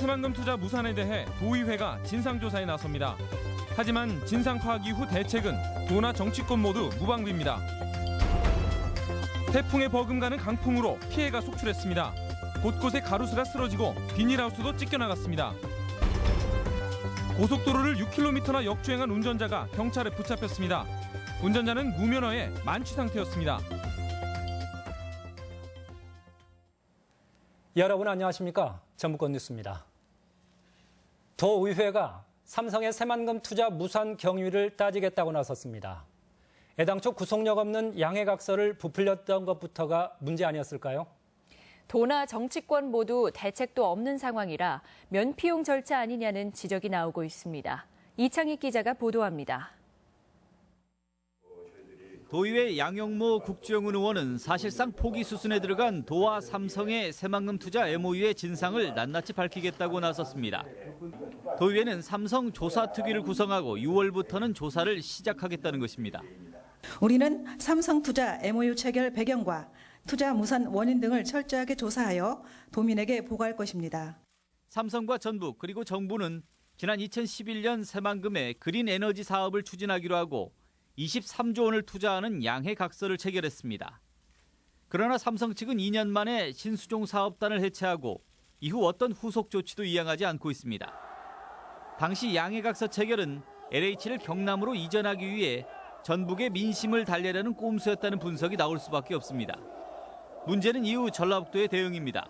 새만금 투자 무산에 대해 도의회가 진상조사에 나섭니다. 하지만 진상 파악 이후 대책은 도나 정치권 모두 무방비입니다. 태풍에 버금가는 강풍으로 피해가 속출했습니다. 곳곳에 가로수가 쓰러지고 비닐하우스도 찢겨나갔습니다. 고속도로를 6km나 역주행한 운전자가 경찰에 붙잡혔습니다. 운전자는 무면허에 만취 상태였습니다. 여러분 안녕하십니까? 전북권 뉴스입니다. 도의회가 삼성의 새만금 투자 무산 경위를 따지겠다고 나섰습니다. 애당초 구속력 없는 양해각서를 부풀렸던 것부터가 문제 아니었을까요? 도나 정치권 모두 대책도 없는 상황이라 면피용 절차 아니냐는 지적이 나오고 있습니다. 이창익 기자가 보도합니다. 도의회 양용모 국정원 의원은 사실상 포기 수순에 들어간 도와 삼성의 새만금 투자 MOU의 진상을 낱낱이 밝히겠다고 나섰습니다. 도의회는 삼성 조사특위를 구성하고 6월부터는 조사를 시작하겠다는 것입니다. 우리는 삼성투자 MOU 체결 배경과 투자 무산 원인 등을 철저하게 조사하여 도민에게 보고할 것입니다. 삼성과 전북 그리고 정부는 지난 2011년 새만금에 그린 에너지 사업을 추진하기로 하고 23조 원을 투자하는 양해각서를 체결했습니다. 그러나 삼성 측은 2년 만에 신수종 사업단을 해체하고 이후 어떤 후속 조치도 이행하지 않고 있습니다. 당시 양해각서 체결은 LH를 경남으로 이전하기 위해 전북의 민심을 달래려는 꼼수였다는 분석이 나올 수밖에 없습니다. 문제는 이후 전라북도의 대응입니다.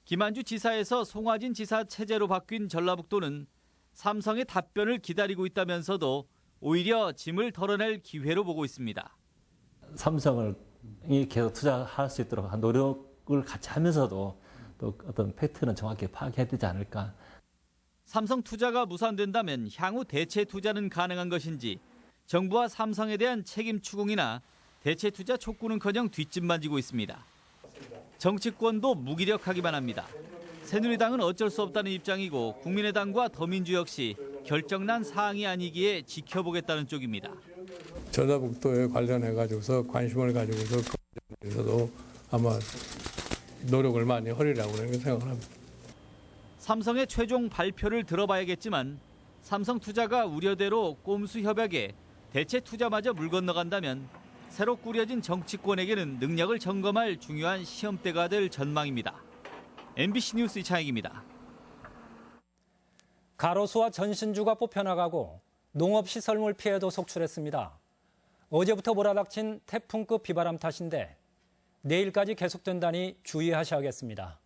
김한주 지사에서 송화진 지사 체제로 바뀐 전라북도는 삼성의 답변을 기다리고 있다면서도 오히려 짐을 덜어낼 기회로 보고 있습니다. 삼성이 계속 투자할 수 있도록 노력을 같이 하면서도 또 어떤 팩트는 정확히 파악해야 되지 않을까. 삼성 투자가 무산된다면 향후 대체 투자는 가능한 것인지 정부와 삼성에 대한 책임 추궁이나 대체 투자 촉구는커녕 뒷짐만 지고 있습니다. 정치권도 무기력하기만 합니다. 새누리당은 어쩔 수 없다는 입장이고 국민의당과 더민주 역시 결정난 사항이 아니기에 지켜보겠다는 쪽입니다. 전라북도에 관련해가지고서 관심을 가지고서 그에서도 아마 노력을 많이 하리라고 생각을 합니다. 삼성의 최종 발표를 들어봐야겠지만 삼성 투자가 우려대로 꼼수 협약에 대체 투자마저 물 건너간다면 새로 꾸려진 정치권에게는 능력을 점검할 중요한 시험대가 될 전망입니다. MBC 뉴스 이창익입니다. 가로수와 전신주가 뽑혀나가고 농업시설물 피해도 속출했습니다. 어제부터 몰아닥친 태풍급 비바람 탓인데 내일까지 계속된다니 주의하셔야겠습니다.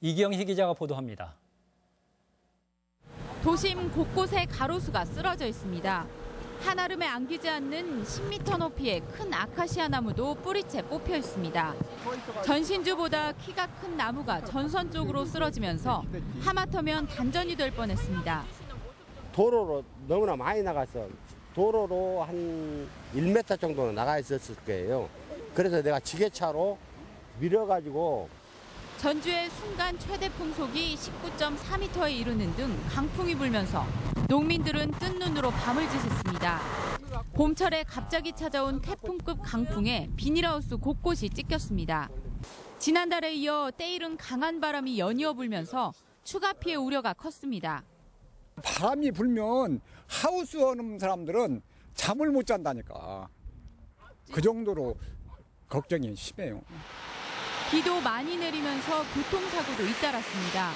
이경희 기자가 보도합니다. 도심 곳곳에 가로수가 쓰러져 있습니다. 한아름에 안기지 않는 10m 높이의 큰 아카시아 나무도 뿌리채 뽑혀 있습니다. 전신주보다 키가 큰 나무가 전선 쪽으로 쓰러지면서 하마터면 단전이 될 뻔했습니다. 도로로 너무나 많이 나갔어. 도로로 한 1m 정도는 나가 있었을 거예요. 그래서 내가 지게차로 밀어가지고 전주의 순간 최대 풍속이 19.4m에 이르는 등 강풍이 불면서 농민들은 뜬 눈으로 밤을 지샜습니다. 봄철에 갑자기 찾아온 태풍급 강풍에 비닐하우스 곳곳이 찢겼습니다. 지난달에 이어 때이른 강한 바람이 연이어 불면서 추가 피해 우려가 컸습니다. 바람이 불면 하우스 오는 사람들은 잠을 못 잔다니까. 그 정도로 걱정이 심해요. 비도 많이 내리면서 교통사고도 잇따랐습니다.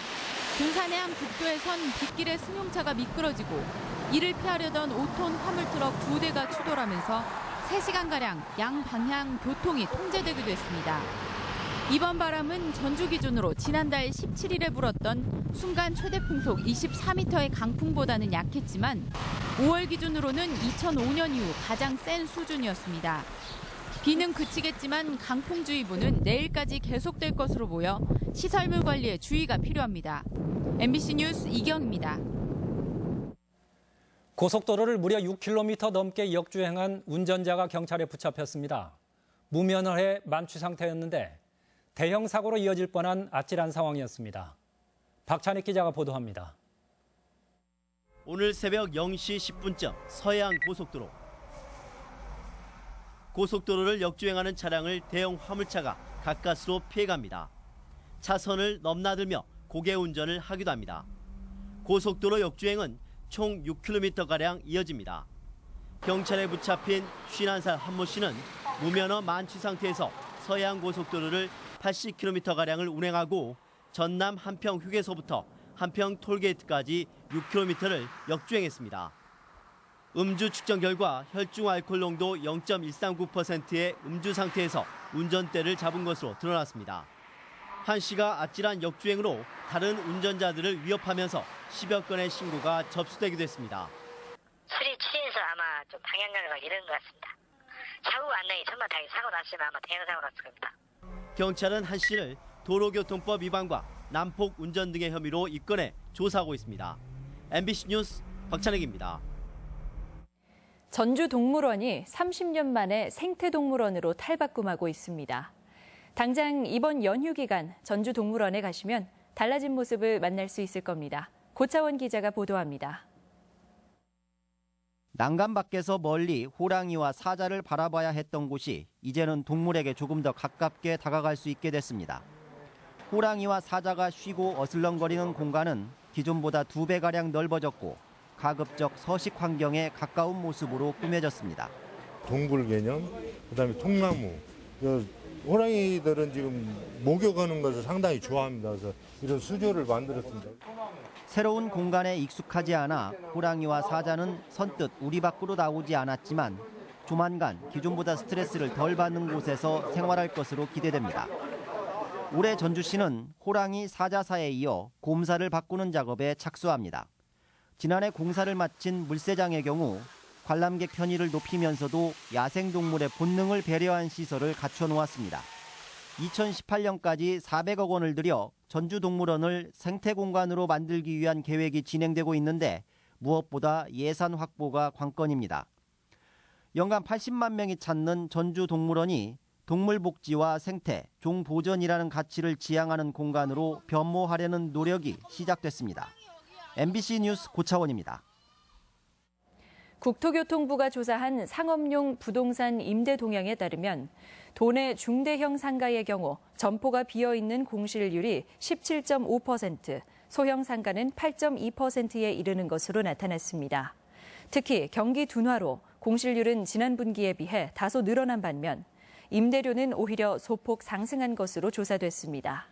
군산의 한 국도에선 빗길에 승용차가 미끄러지고 이를 피하려던 5톤 화물트럭 2대가 추돌하면서 3시간가량 양방향 교통이 통제되기도 했습니다. 이번 바람은 전주 기준으로 지난달 17일에 불었던 순간 최대 풍속 24m의 강풍보다는 약했지만 5월 기준으로는 2005년 이후 가장 센 수준이었습니다. 비는 그치겠지만 강풍주의보는 내일까지 계속될 것으로 보여 시설물 관리에 주의가 필요합니다. MBC 뉴스 이경입니다. 고속도로를 무려 6km 넘게 역주행한 운전자가 경찰에 붙잡혔습니다. 무면허에 만취 상태였는데 대형 사고로 이어질 뻔한 아찔한 상황이었습니다. 박찬익 기자가 보도합니다. 오늘 새벽 0시 10분쯤 서해안 고속도로. 고속도로를 역주행하는 차량을 대형 화물차가 가까스로 피해갑니다. 차선을 넘나들며 고개 운전을 하기도 합니다. 고속도로 역주행은 총 6km가량 이어집니다. 경찰에 붙잡힌 51살 한모 씨는 무면허 만취 상태에서 서해안 고속도로를 80km가량을 운행하고 전남 한평 휴게소부터 한평 톨게이트까지 6km를 역주행했습니다. 음주 측정 결과 혈중 알코올 농도 0.139%의 음주 상태에서 운전대를 잡은 것으로 드러났습니다. 한 씨가 아찔한 역주행으로 다른 운전자들을 위협하면서 10여 건의 신고가 접수되기도 했습니다. 술이 취해서 아마 좀 방향감각 이런 것 같습니다. 사고가 안 나기 전만 다행히 사고 났으면 아마 대형사고 났을 겁니다. 경찰은 한 씨를 도로교통법 위반과 난폭 운전 등의 혐의로 입건해 조사하고 있습니다. MBC 뉴스 박찬혁입니다. 전주동물원이 30년 만에 생태동물원으로 탈바꿈하고 있습니다. 당장 이번 연휴 기간 전주동물원에 가시면 달라진 모습을 만날 수 있을 겁니다. 고차원 기자가 보도합니다. 난간 밖에서 멀리 호랑이와 사자를 바라봐야 했던 곳이 이제는 동물에게 조금 더 가깝게 다가갈 수 있게 됐습니다. 호랑이와 사자가 쉬고 어슬렁거리는 공간은 기존보다 2배가량 넓어졌고 가급적 서식 환경에 가까운 모습으로 꾸며졌습니다. 동굴 개념, 그다음에 통나무. 호랑이들은 지금 목욕하는 것을 상당히 좋아합니다. 그래서 이런 수조를 만들었습니다. 새로운 공간에 익숙하지 않아 호랑이와 사자는 선뜻 우리 밖으로 나오지 않았지만 조만간 기존보다 스트레스를 덜 받는 곳에서 생활할 것으로 기대됩니다. 올해 전주시는 호랑이 사자사에 이어 곰사를 바꾸는 작업에 착수합니다. 지난해 공사를 마친 물세장의 경우 관람객 편의를 높이면서도 야생동물의 본능을 배려한 시설을 갖춰놓았습니다. 2018년까지 400억 원을 들여 전주동물원을 생태공간으로 만들기 위한 계획이 진행되고 있는데 무엇보다 예산 확보가 관건입니다. 연간 80만 명이 찾는 전주동물원이 동물복지와 생태, 종보전이라는 가치를 지향하는 공간으로 변모하려는 노력이 시작됐습니다. MBC 뉴스 고차원입니다. 국토교통부가 조사한 상업용 부동산 임대 동향에 따르면 도내 중대형 상가의 경우 점포가 비어있는 공실률이 17.5%, 소형 상가는 8.2%에 이르는 것으로 나타났습니다. 특히 경기 둔화로 공실률은 지난 분기에 비해 다소 늘어난 반면 임대료는 오히려 소폭 상승한 것으로 조사됐습니다.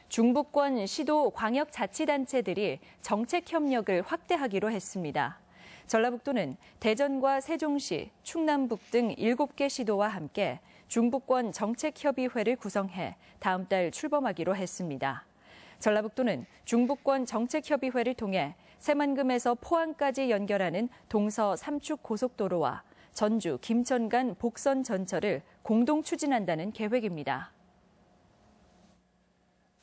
중부권 시도 광역자치단체들이 정책 협력을 확대하기로 했습니다. 전라북도는 대전과 세종시, 충남북 등 7개 시도와 함께 중부권 정책협의회를 구성해 다음 달 출범하기로 했습니다. 전라북도는 중부권 정책협의회를 통해 새만금에서 포항까지 연결하는 동서 삼축 고속도로와 전주, 김천 간 복선 전철을 공동 추진한다는 계획입니다.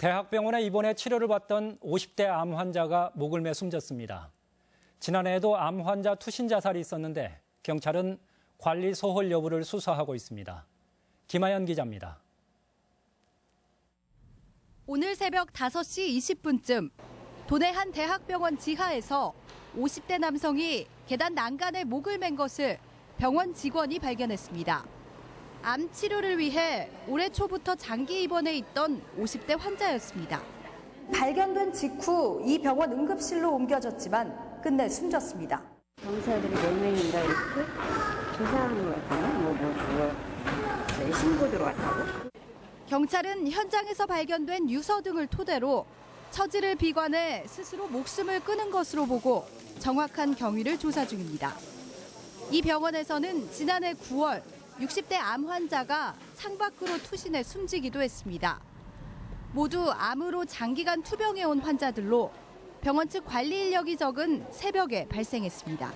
대학병원에 입원해 치료를 받던 50대 암 환자가 목을 매 숨졌습니다. 지난해에도 암 환자 투신 자살이 있었는데 경찰은 관리 소홀 여부를 수사하고 있습니다. 김하연 기자입니다. 오늘 새벽 5시 20분쯤 도내 한 대학병원 지하에서 50대 남성이 계단 난간에 목을 맨 것을 병원 직원이 발견했습니다. 암 치료를 위해 올해 초부터 장기 입원해 있던 50대 환자였습니다. 발견된 직후 이 병원 응급실로 옮겨졌지만 끝내 숨졌습니다. 경찰들이 몇 명인가 이렇게 조사하는 것 같아요. 신고 들어왔다고. 경찰은 현장에서 발견된 유서 등을 토대로 처지를 비관해 스스로 목숨을 끊은 것으로 보고 정확한 경위를 조사 중입니다. 이 병원에서는 지난해 9월 60대 암 환자가 창밖으로 투신해 숨지기도 했습니다. 모두 암으로 장기간 투병해온 환자들로 병원 측 관리 인력이 적은 새벽에 발생했습니다.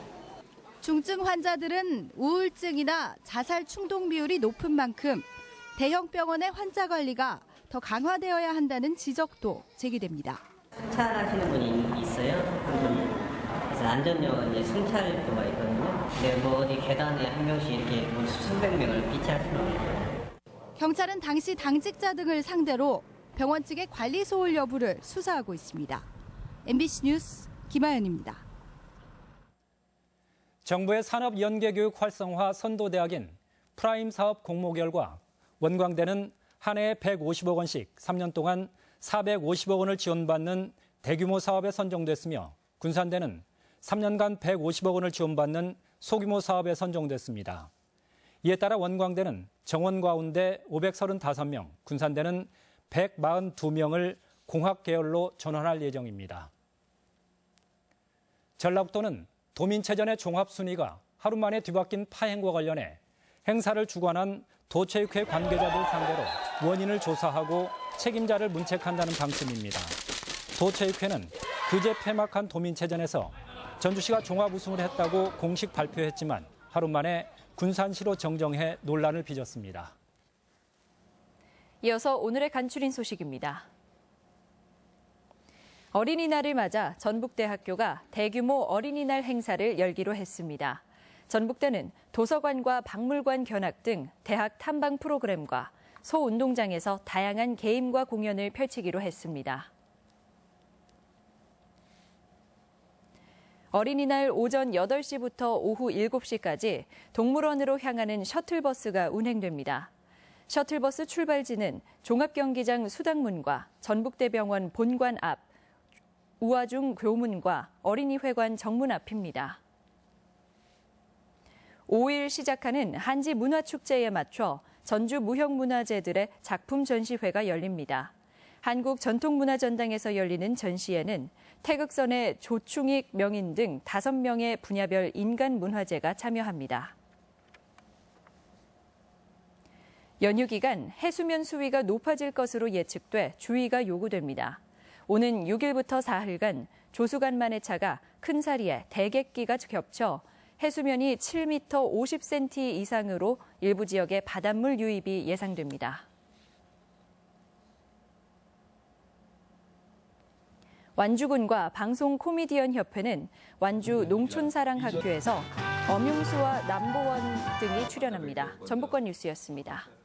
중증 환자들은 우울증이나 자살 충동 비율이 높은 만큼 대형 병원의 환자 관리가 더 강화되어야 한다는 지적도 제기됩니다. 승차하시는 분이 있어요. 그래서 안전요 이제 승차도가 있거든요. 근데 뭐 어디 계단에 한 명씩 이렇게 뭐 수백 명을 비치할 수는 없어요. 경찰은 당시 당직자 등을 상대로 병원 측의 관리 소홀 여부를 수사하고 있습니다. MBC 뉴스 김하연입니다. 정부의 산업 연계교육 활성화 선도대학인 프라임 사업 공모 결과 원광대는 한 해에 150억 원씩 3년 동안 450억 원을 지원받는 대규모 사업에 선정됐으며 군산대는 3년간 150억 원을 지원받는 소규모 사업에 선정됐습니다. 이에 따라 원광대는 정원과운대 535명, 군산대는 142명을 공학 계열로 전환할 예정입니다. 전라북도는 도민체전의 종합순위가 하루 만에 뒤바뀐 파행과 관련해 행사를 주관한 도체육회 관계자들 상대로 원인을 조사하고 책임자를 문책한다는 방침입니다. 도체육회는 그제 폐막한 도민체전에서 전주시가 종합 우승을 했다고 공식 발표했지만 하루 만에 군산시로 정정해 논란을 빚었습니다. 이어서 오늘의 간추린 소식입니다. 어린이날을 맞아 전북대학교가 대규모 어린이날 행사를 열기로 했습니다. 전북대는 도서관과 박물관 견학 등 대학 탐방 프로그램과 소운동장에서 다양한 게임과 공연을 펼치기로 했습니다. 어린이날 오전 8시부터 오후 7시까지 동물원으로 향하는 셔틀버스가 운행됩니다. 셔틀버스 출발지는 종합경기장 수당문과 전북대병원 본관 앞, 우아중 교문과 어린이회관 정문 앞입니다. 5일 시작하는 한지 문화축제에 맞춰 전주 무형문화재들의 작품 전시회가 열립니다. 한국전통문화전당에서 열리는 전시회는 태극선의 조충익 명인 등 5명의 분야별 인간 문화재가 참여합니다. 연휴 기간 해수면 수위가 높아질 것으로 예측돼 주의가 요구됩니다. 오는 6일부터 사흘간 조수간만의 차가 큰사리에 대객기가 겹쳐 해수면이 7m 50cm 이상으로 일부 지역에 바닷물 유입이 예상됩니다. 완주군과 방송코미디언협회는 완주 농촌사랑학교에서 엄용수와 남보원 등이 출연합니다. 전북권 뉴스였습니다.